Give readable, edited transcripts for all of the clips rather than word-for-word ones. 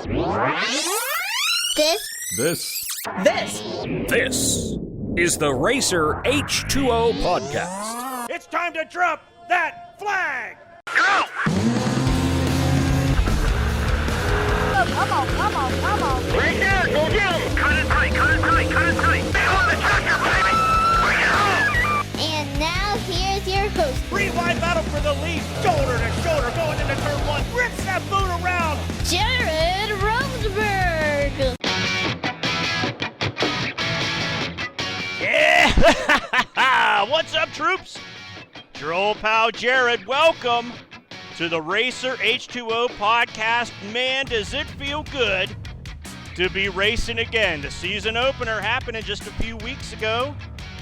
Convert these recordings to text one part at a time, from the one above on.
This is the RACER H2O podcast. It's time to drop that flag! Go! Come on. Right there, go get him! Cut it tight. Stay on the tractor, baby! Bring it home! And now here's your host. Rewind battle for the lead, shoulder to shoulder, going into turn one. Rinse that boot around! Jared Rosberg. Yeah! What's up, troops? It's your old pal Jared. Welcome to the RACER H2O podcast. Man, does it feel good to be racing again. The season opener happened just a few weeks ago.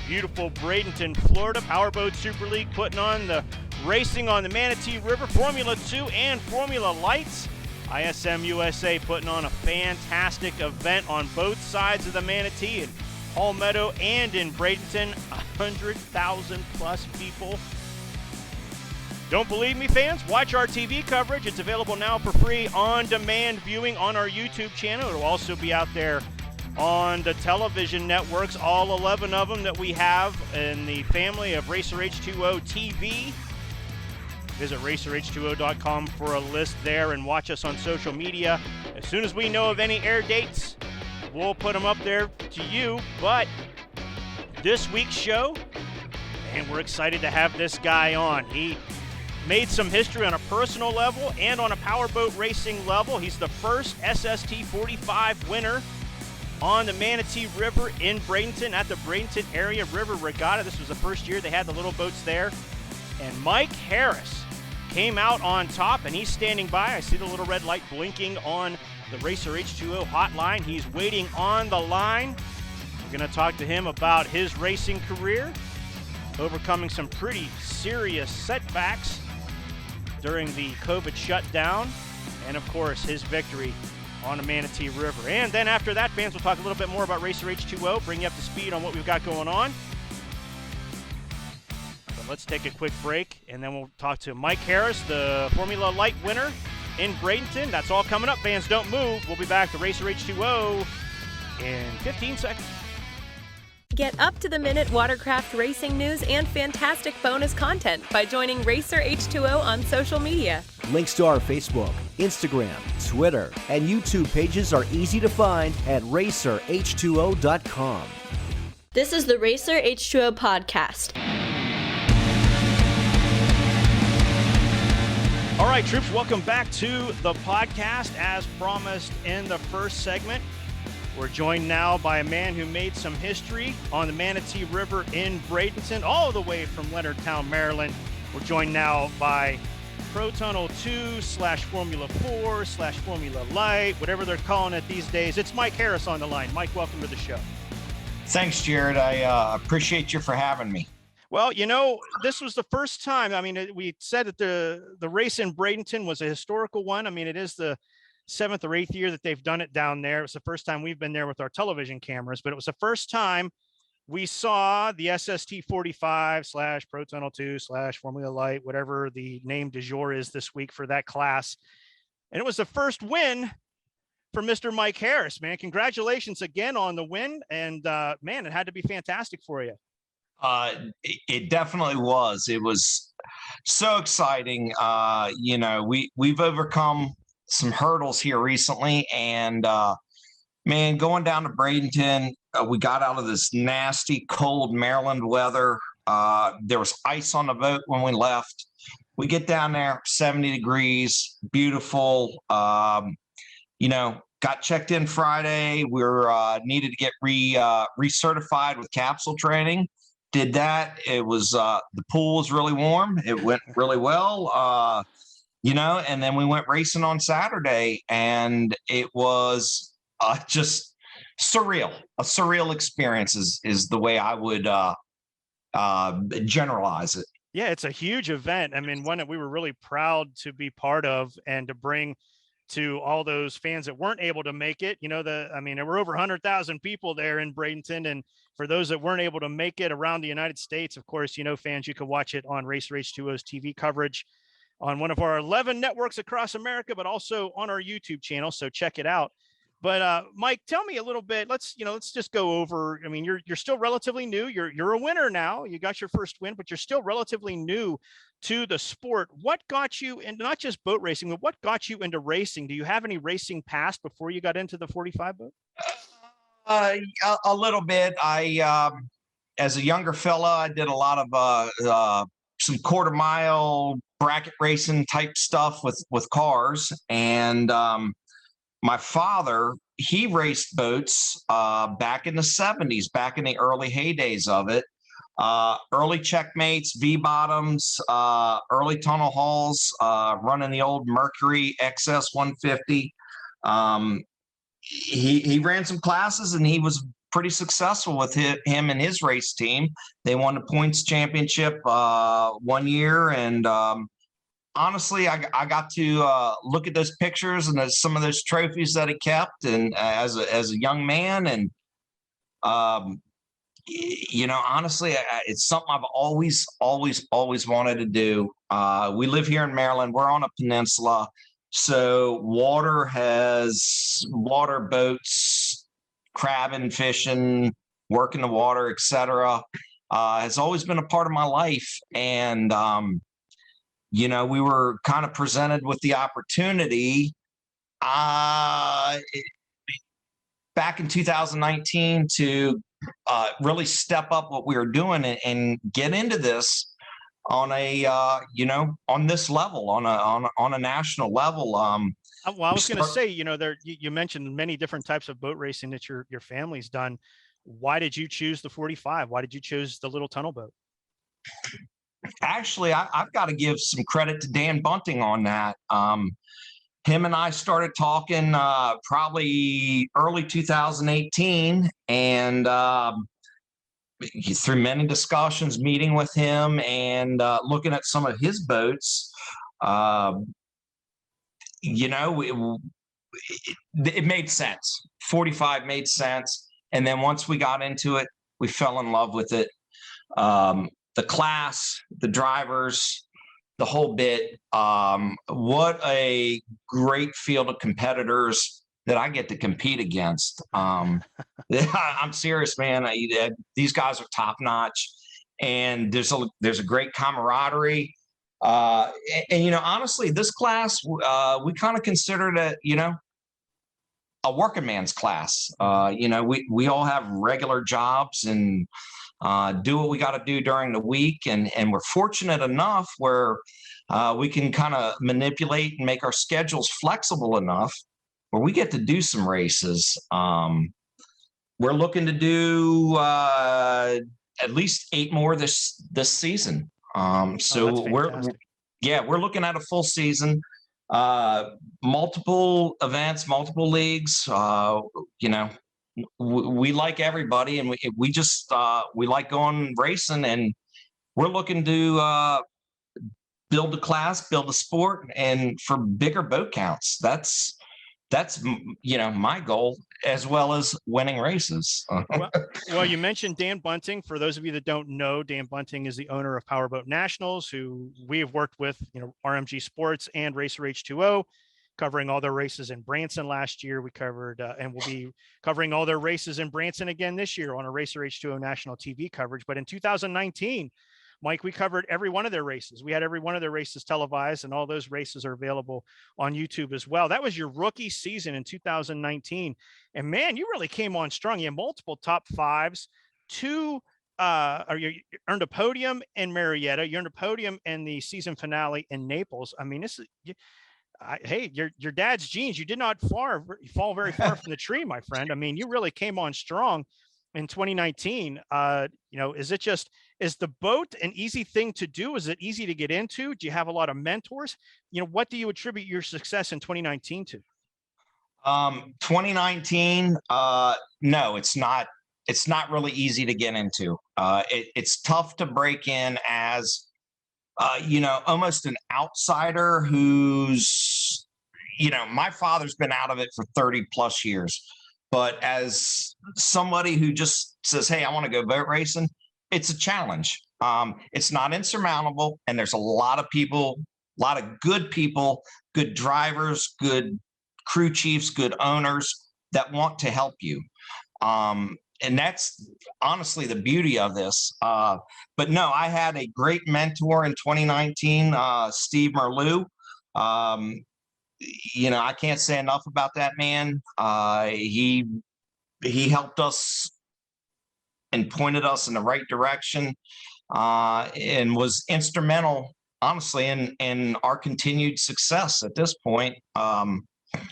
Beautiful Bradenton, Florida. Powerboat Super League putting on the racing on the Manatee River. Formula 2 and Formula Lights. ISM USA putting on a fantastic event on both sides of the Manatee in Palmetto and in Bradenton. 100,000 plus people. Don't believe me, fans? Watch our TV coverage. It's available now for free on-demand viewing on our YouTube channel. It'll also be out there on the television networks, all 11 of them that we have in the family of RACER H2O TV. Visit racerh2o.com for a list there and watch us on social media. As soon as we know of any air dates, we'll put them up there to you. But this week's show, and we're excited to have this guy on. He made some history on a personal level and on a powerboat racing level. He's the first SST 45 winner on the Manatee River in Bradenton at the Bradenton Area River Regatta. This was the first year they had the little boats there. And Mike Harris came out on top, and he's standing by. I see the little red light blinking on the RACER H2O hotline. He's waiting on the line. We're going to talk to him about his racing career, overcoming some pretty serious setbacks during the COVID shutdown, and of course his victory on the Manatee River. And then after that, fans, will talk a little bit more about RACER H2O, bring you up to speed on what we've got going on. But let's take a quick break, and then we'll talk to Mike Harris, the Formula Light winner in Bradenton. That's all coming up, fans. Don't move. We'll be back to RACER H2O in 15 seconds. Get up-to-the-minute watercraft racing news and fantastic bonus content by joining RACER H2O on social media. Links to our Facebook, Instagram, Twitter, and YouTube pages are easy to find at racerh2o.com. This is the RACER H2O podcast. All right, troops, welcome back to the podcast. As promised in the first segment, we're joined now by a man who made some history on the Manatee River in Bradenton, all the way from Leonardtown, Maryland. We're joined now by Pro Tunnel 2 / Formula 4 / Formula Lite, whatever they're calling it these days. It's Mike Harris on the line. Mike, welcome to the show. Thanks, Jared. I appreciate you for having me. Well, you know, this was the first time. I mean, we said that the race in Bradenton was a historical one. I mean, it is the 7th or 8th year that they've done it down there. It was the first time we've been there with our television cameras, but it was the first time we saw the SST 45 / Pro Tunnel 2 / Formula Light, whatever the name du jour is this week for that class. And it was the first win for Mr. Mike Harris, man. Congratulations again on the win. And man, it had to be fantastic for you. It definitely was. It was so exciting. We've overcome some hurdles here recently, and man, going down to Bradenton, we got out of this nasty cold Maryland weather. There was ice on the boat when we left. We get down there, 70 degrees, beautiful. Got checked in Friday. We're needed to get recertified with capsule training. Did that. It was the pool was really warm. It went really well. And then we went racing on Saturday, and it was just surreal. A surreal experience is the way I would generalize it. Yeah, it's a huge event. I mean, one that we were really proud to be part of and to bring to all those fans that weren't able to make it. There were over 100,000 people there in Bradenton. And for those that weren't able to make it around the United States, of course, fans, you can watch it on RACER H2O's TV coverage. on one of our 11 networks across America, but also on our YouTube channel. So check it out. But Mike, tell me a little bit. Let's just go over. I mean, you're still relatively new. You're a winner now. You got your first win, but you're still relatively new to the sport. What got you into not just boat racing, but what got you into racing? Do you have any racing past before you got into the 45 boat? A little bit. As a younger fella, I did a lot of some quarter mile bracket racing type stuff with cars, and my father, he raced boats back in the 70s, back in the early heydays of it. Early checkmates, V-bottoms, early tunnel hauls, running the old Mercury XS 150. He ran some classes, and he was pretty successful with him and his race team. They won the points championship 1 year, and honestly, I got to look at those pictures and some of those trophies that he kept, and as a young man, and honestly, it's something I've always wanted to do. We live here in Maryland. We're on a peninsula, so water boats, crabbing, fishing, working the water, etc. Has always been a part of my life, and we were kind of presented with the opportunity back in 2019 to really step up what we were doing and get into this on a on this level, on a national level. Well, I was going to say, you mentioned many different types of boat racing that your family's done. Why did you choose the 45? Why did you choose the little tunnel boat? Actually, I've got to give some credit to Dan Bunting on that. Him and I started talking probably early 2018, and through many discussions, meeting with him and looking at some of his boats, it made sense. 45 made sense. And then once we got into it, we fell in love with it. The class, the drivers, the whole bit. What a great field of competitors that I get to compete against. I'm serious, man. These guys are top notch, and there's a great camaraderie. And honestly, this class, we kind of considered it, a working man's class. We all have regular jobs and do what we got to do during the week, and we're fortunate enough where we can kind of manipulate and make our schedules flexible enough where we get to do some races. We're looking to do at least 8 more this season. So we're looking at a full season, multiple events, multiple leagues. We like everybody, and we just we like going racing, and we're looking to build a class, build a sport, and for bigger boat counts. That's my goal, as well as winning races. well, you mentioned Dan Bunting. For those of you that don't know, Dan Bunting is the owner of Powerboat Nationals, who we have worked with, RMG Sports and RACER H2O, covering all their races in Branson last year. We covered and we'll be covering all their races in Branson again this year on a RACER H2O national TV coverage. But in 2019, Mike, we covered every one of their races. We had every one of their races televised, and all those races are available on YouTube as well. That was your rookie season in 2019. And man, you really came on strong. You had multiple top fives, you earned a podium in Marietta. You earned a podium in the season finale in Naples. I mean, this is, hey, your dad's genes. You did not fall very far from the tree, my friend. I mean, you really came on strong in 2019. Is the boat an easy thing to do? Is it easy to get into? Do you have a lot of mentors? What do you attribute your success in 2019 to? 2019, no, it's not really easy to get into. It's tough to break in as almost an outsider who's, my father's been out of it for 30 plus years, but as somebody who just says, hey, I want to go boat racing, it's a challenge. It's not insurmountable, and there's a lot of people lot of good people, good drivers, good crew chiefs, good owners that want to help you. And that's honestly the beauty of this. But no, I had a great mentor in 2019, Steve Merleau. I can't say enough about that man. He helped us and pointed us in the right direction, and was instrumental, honestly, in our continued success at this point.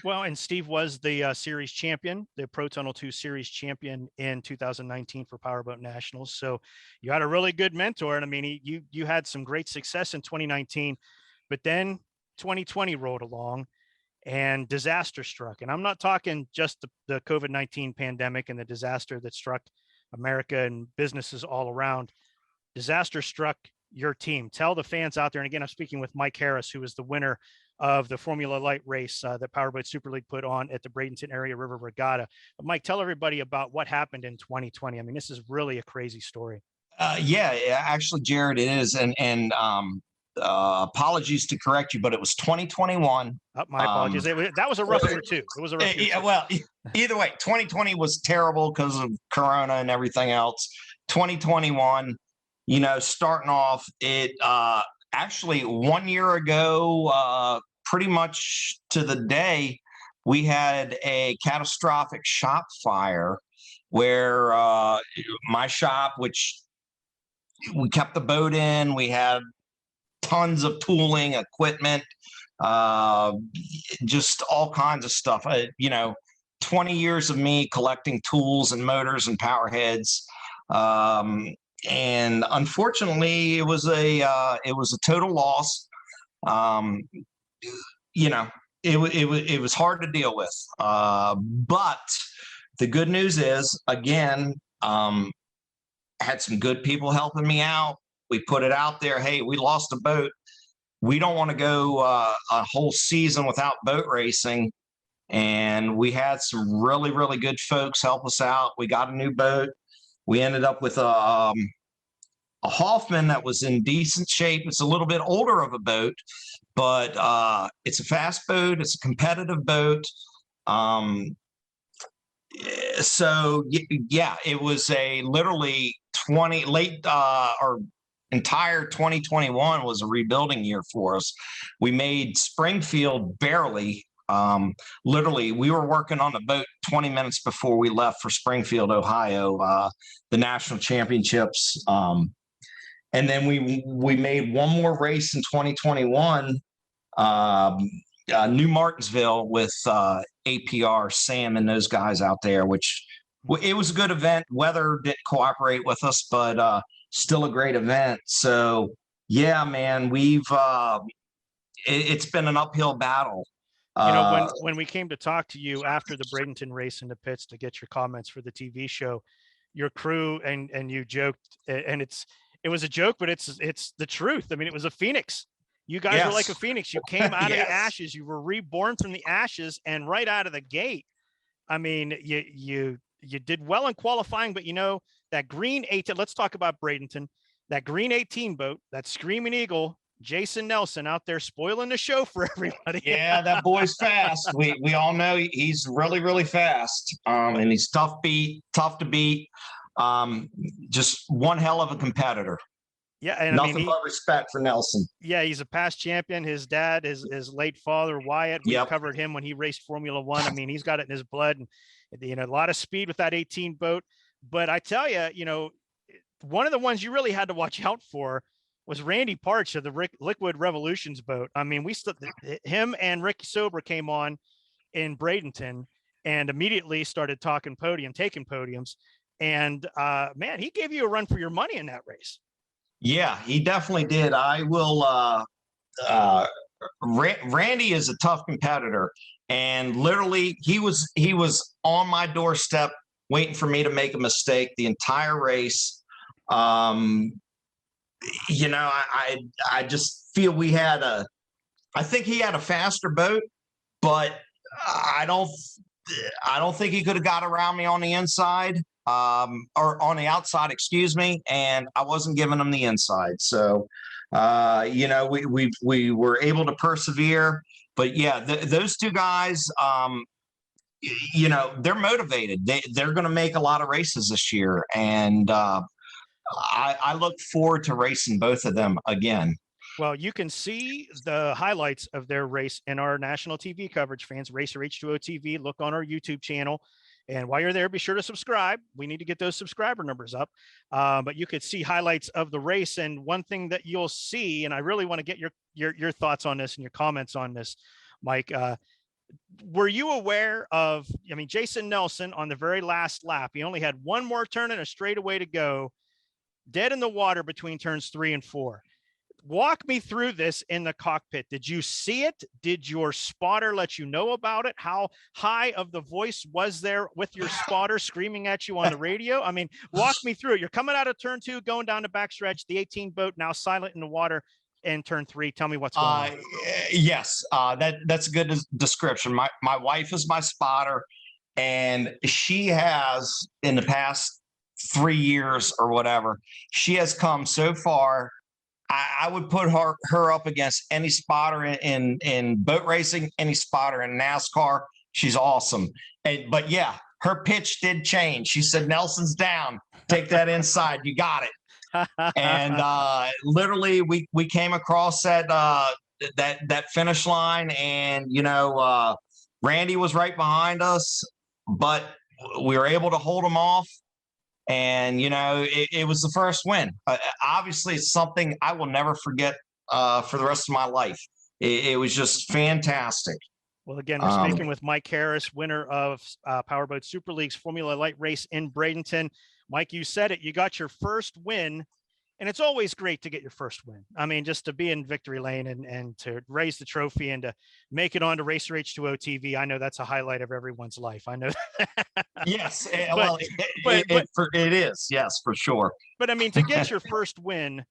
Well, and Steve was the series champion, the Pro Tunnel 2 series champion in 2019 for Powerboat Nationals. So you had a really good mentor. And I mean, you had some great success in 2019, but then 2020 rolled along and disaster struck. And I'm not talking just the COVID-19 pandemic and the disaster that struck America and businesses all around. Disaster struck your team. Tell the fans out there, and again, I'm speaking with Mike Harris, who was the winner of the Formula Lite race that Powerboat Super League put on at the Bradenton Area River Regatta. But Mike, tell everybody about what happened in 2020. I mean, this is really a crazy story. Yeah, actually, Jared, it is. And apologies to correct you, but it was 2021. My apologies. That was a rough year too. It was a rough year. Yeah, well, either way, 2020 was terrible because of Corona and everything else. 2021, starting off, it actually 1 year ago, pretty much to the day, we had a catastrophic shop fire where my shop, which we kept the boat in, we had tons of tooling, equipment, just all kinds of stuff. 20 years of me collecting tools and motors and power heads. And unfortunately, it was a total loss. It was hard to deal with. But the good news is, again, had some good people helping me out. We put it out there. Hey, we lost a boat. We don't want to go a whole season without boat racing. And we had some really, really good folks help us out. We got a new boat. We ended up with a Hoffman that was in decent shape. It's a little bit older of a boat, but it's a fast boat. It's a competitive boat. So yeah, it was a literally entire 2021 was a rebuilding year for us. We made Springfield barely. Literally, we were working on the boat 20 minutes before we left for Springfield, Ohio, the national championships. And then we made one more race in 2021, New Martinsville with APR, Sam, and those guys out there, which it was a good event. Weather didn't cooperate with us, but still a great event. So yeah, man, it's been an uphill battle. When we came to talk to you after the Bradenton race in the pits to get your comments for the TV show, your crew and you joked, and it was a joke, but it's the truth. I mean, it was a phoenix. You guys were like a phoenix. You came out of the ashes. You were reborn from the ashes, and right out of the gate, I mean, you did well in qualifying, but that green 18. Let's talk about Bradenton. That green 18 boat, that Screaming Eagle. Jason Nelson out there spoiling the show for everybody. Yeah, that boy's fast. We all know he's really, really fast. And he's tough to beat. Just one hell of a competitor. Yeah, and nothing but respect for Nelson. Yeah, he's a past champion. His dad, his late father, Wyatt. We covered him when he raced Formula One. I mean, he's got it in his blood, and a lot of speed with that 18 boat. But I tell you, one of the ones you really had to watch out for was Randy Parch of the Liquid Revolutions boat. I mean, him and Ricky Sober came on in Bradenton and immediately started taking podiums. And man, he gave you a run for your money in that race. Yeah, he definitely did. I will. Randy is a tough competitor, and literally he was on my doorstep waiting for me to make a mistake the entire race. I just feel I think he had a faster boat, but I don't think he could have got around me on the inside, or on the outside, excuse me. And I wasn't giving him the inside. So We were able to persevere. But yeah, those two guys, they're motivated. They're going to make a lot of races this year, and I look forward to racing both of them again. Well, you can see the highlights of their race in our national TV coverage, fans. Racer H2O TV. Look on our YouTube channel. And while you're there, be sure to subscribe. We need to get those subscriber numbers up. But you could see highlights of the race. And one thing that you'll see, and I really want to get your thoughts on this and your comments on this, Mike. Were you aware of, Jason Nelson on the very last lap, he only had one more turn and a straightaway to go, dead in the water between turns 3 and 4. Walk me through this in the cockpit. Did you see it? Did your spotter let you know about it? How high of the voice was there with your spotter screaming at you on the radio? Walk me through it. You're coming out of turn 2, going down the backstretch, the 18 boat now silent in the water, and turn 3. Tell me what's going on. Yes, that's a good description. My wife is my spotter, and she has, in the past 3 years or whatever, she has come so far. I would put her up against any spotter in boat racing, any spotter in NASCAR. She's awesome. But yeah, her pitch did change. She said, "Nelson's down. Take that inside. You got it." And literally, we came across that finish line, and Randy was right behind us, but we were able to hold him off. And, it was the first win. Obviously, it's something I will never forget for the rest of my life. It was just fantastic. Well, again, we're speaking with Mike Harris, winner of Powerboat Super League's Formula Lite race in Bradenton. Mike, you said it. You got your first win. And it's always great to get your first win. Just to be in victory lane and to raise the trophy and to make it onto Racer H2O TV. I know that's a highlight of everyone's life. I know. Yes. It is. Yes, for sure. But to get your first win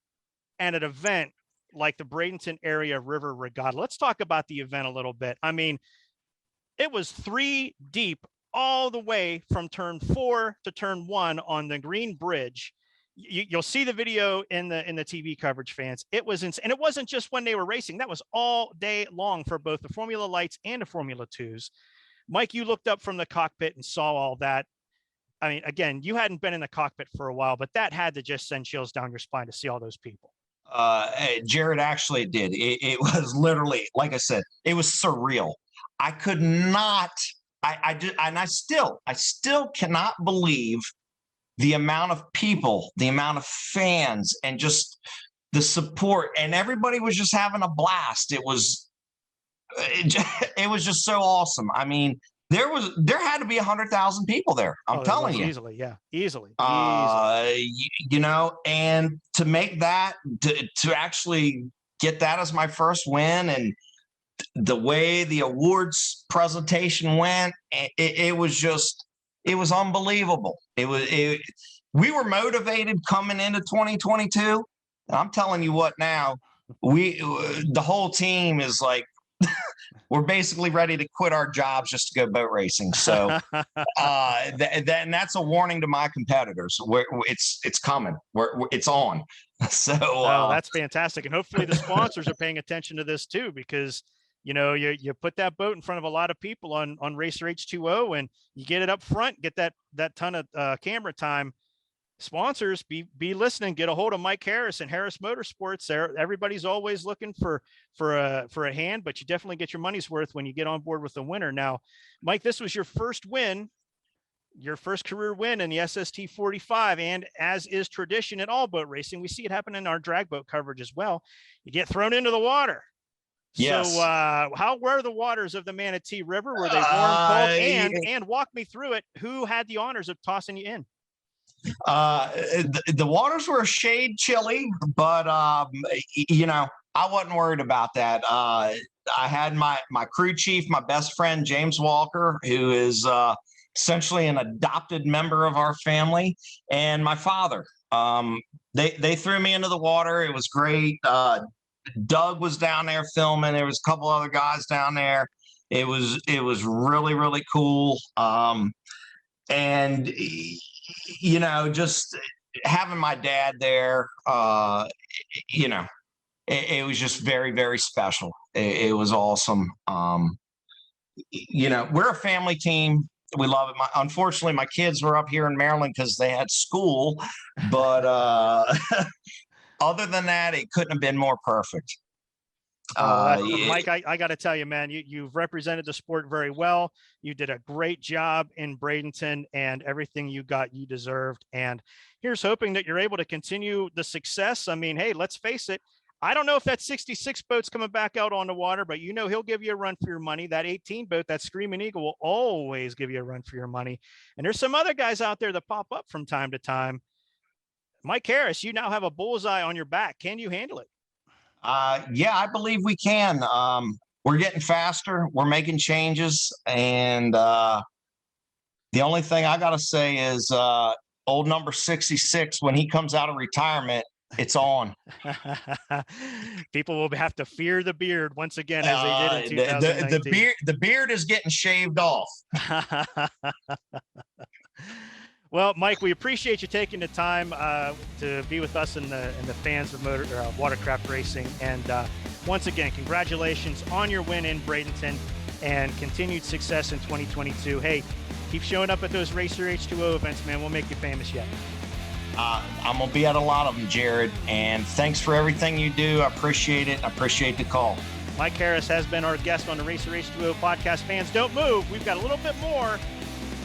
at an event like the Bradenton Area River Regatta, let's talk about the event a little bit. It was 3 deep all the way from turn 4 to turn 1 on the Green Bridge. You'll see the video in the TV coverage, fans. It was insane. And it wasn't just when they were racing. That was all day long for both the Formula Lights and the Formula 2s. Mike, you looked up from the cockpit and saw all that. Again, you hadn't been in the cockpit for a while, but that had to just send chills down your spine to see all those people. Jared, actually it did. It was literally, like I said, it was surreal. I could not, I still cannot believe the amount of people, the amount of fans, and just the support, and everybody was just having a blast. It was just so awesome. There had to be 100,000 people there. I'm telling you, easily. And to make that, to actually get that as my first win, and the way the awards presentation went, it was unbelievable. We were motivated coming into 2022. I'm telling you what, now the whole team is like, we're basically ready to quit our jobs just to go boat racing. So that's a warning to my competitors. It's coming. It's on. So that's fantastic. And hopefully the sponsors are paying attention to this too, because you put that boat in front of a lot of people on Racer H2O, and you get it up front, get that ton of camera time. Sponsors, be listening. Get a hold of Mike Harris and Harris Motorsports. Everybody's always looking for a hand, but you definitely get your money's worth when you get on board with the winner. Now, Mike, this was your first win, your first career win in the SST 45, and as is tradition in all boat racing, we see it happen in our drag boat coverage as well. You get thrown into the water. Yes. So how were the waters of the Manatee River? Were they warm, cold? And walk me through it. Who had the honors of tossing you in? The waters were a shade chilly, but I wasn't worried about that. I had my crew chief, my best friend, James Walker, who is essentially an adopted member of our family, and my father. They threw me into the water. It was great. Doug was down there filming. There was a couple other guys down there. It was really, really cool. And just having my dad there, it was just very, very special. It was awesome. We're a family team. We love it. Unfortunately, my kids were up here in Maryland because they had school, but other than that, it couldn't have been more perfect. Mike, I got to tell you, man, you've represented the sport very well. You did a great job in Bradenton, and everything you got, you deserved. And here's hoping that you're able to continue the success. I mean, hey, let's face it. I don't know if that 66 boat's coming back out on the water, but he'll give you a run for your money. That 18 boat, that Screaming Eagle, will always give you a run for your money. And there's some other guys out there that pop up from time to time. Mike Harris, you now have a bullseye on your back. Can you handle it? Yeah, I believe we can. We're getting faster. We're making changes. And the only thing I got to say is old number 66, when he comes out of retirement, it's on. People will have to fear the beard once again, as they did in 2019. The beard is getting shaved off. Well, Mike, we appreciate you taking the time to be with us and the fans of watercraft racing. And once again, congratulations on your win in Bradenton and continued success in 2022. Hey, keep showing up at those RACER H2O events, man. We'll make you famous yet. I'm going to be at a lot of them, Jared. And thanks for everything you do. I appreciate it. I appreciate the call. Mike Harris has been our guest on the RACER H2O podcast. Fans, don't move. We've got a little bit more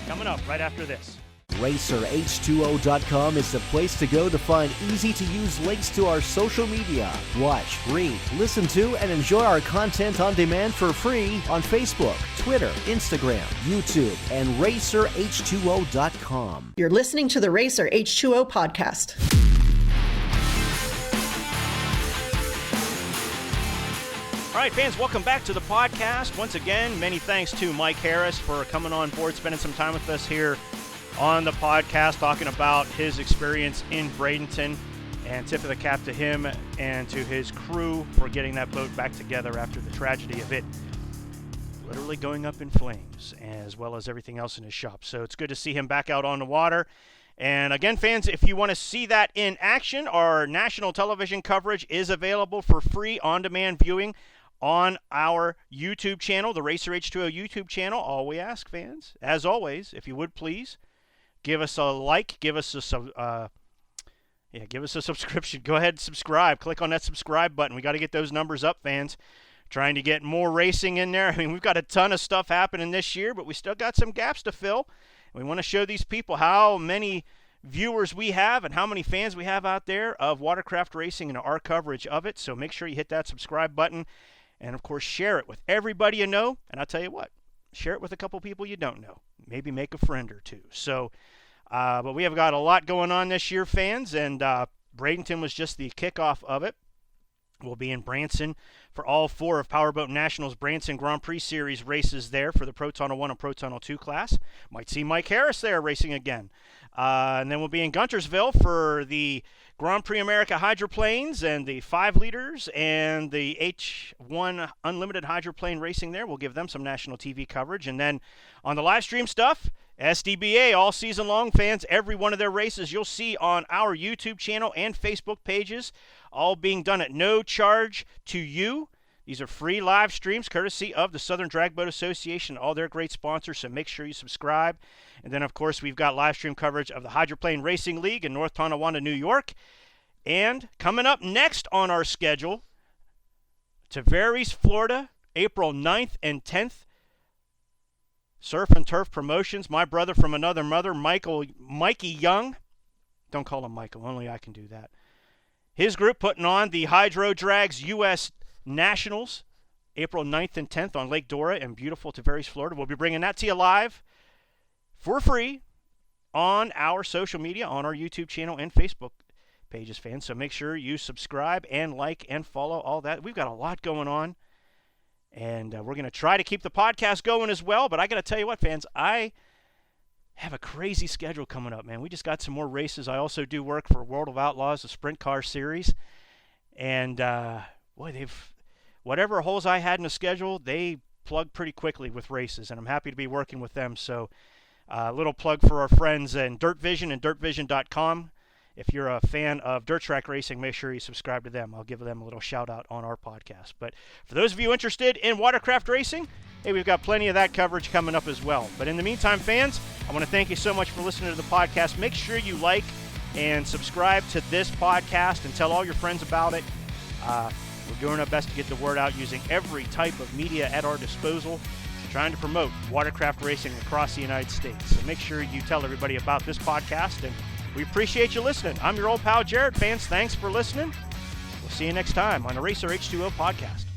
coming up right after this. RacerH2O.com is the place to go to find easy-to-use links to our social media. Watch, read, listen to, and enjoy our content on demand for free on Facebook, Twitter, Instagram, YouTube, and RacerH2O.com. You're listening to the RACER H2O podcast. All right, fans, welcome back to the podcast. Once again, many thanks to Mike Harris for coming on board, spending some time with us here on the podcast, talking about his experience in Bradenton, and tip of the cap to him and to his crew for getting that boat back together after the tragedy of it literally going up in flames, as well as everything else in his shop. So it's good to see him back out on the water. And again, fans, if you want to see that in action, our national television coverage is available for free on-demand viewing on our YouTube channel, the RACER H2O YouTube channel. All we ask, fans, as always, if you would please, give us a like, give us a subscription. Go ahead and subscribe. Click on that subscribe button. We got to get those numbers up, fans. Trying to get more racing in there. I mean, we've got a ton of stuff happening this year, but we still got some gaps to fill. We want to show these people how many viewers we have and how many fans we have out there of watercraft racing and our coverage of it. So make sure you hit that subscribe button. And, of course, share it with everybody you know. And I'll tell you what, share it with a couple people you don't know. Maybe make a friend or two. So, but we have got a lot going on this year, fans. And Bradenton was just the kickoff of it. We'll be in Branson for all four of Powerboat National's Branson Grand Prix Series races there for the Pro Tunnel 1 and Pro Tunnel 2 class. Might see Mike Harris there racing again. And then we'll be in Guntersville for the Grand Prix America hydroplanes and the 5 liters and the H1 Unlimited hydroplane racing there. We'll give them some national TV coverage. And then on the live stream stuff, SDBA all season long, fans. Every one of their races you'll see on our YouTube channel and Facebook pages, all being done at no charge to you. These are free live streams courtesy of the Southern Drag Boat Association, all their great sponsors, so make sure you subscribe. And then, of course, we've got live stream coverage of the Hydroplane Racing League in North Tonawanda, New York. And coming up next on our schedule, Tavares, Florida, April 9th and 10th. Surf and Turf Promotions, my brother from another mother, Mikey Young. Don't call him Michael, only I can do that. His group putting on the Hydro Drags U.S. Nationals, April 9th and 10th on Lake Dora in beautiful Tavares, Florida. We'll be bringing that to you live for free on our social media, on our YouTube channel and Facebook pages, fans. So make sure you subscribe and like and follow all that. We've got a lot going on, and we're going to try to keep the podcast going as well. But I got to tell you what, fans, I have a crazy schedule coming up, man. We just got some more races. I also do work for World of Outlaws, the Sprint Car Series. And, boy, whatever holes I had in the schedule, they plug pretty quickly with races, and I'm happy to be working with them. So a little plug for our friends in Dirt Vision and dirtvision.com. if you're a fan of dirt track racing, make sure you subscribe to them. I'll give them a little shout out on our podcast. But for those of you interested in watercraft racing, hey, we've got plenty of that coverage coming up as well. But in the meantime, fans, I want to thank you so much for listening to the podcast. Make sure you like and subscribe to this podcast and tell all your friends about it. We're doing our best to get the word out using every type of media at our disposal, trying to promote watercraft racing across the United States. So make sure you tell everybody about this podcast, and we appreciate you listening. I'm your old pal Jared. Fans, thanks for listening. We'll see you next time on the RACER H2O podcast.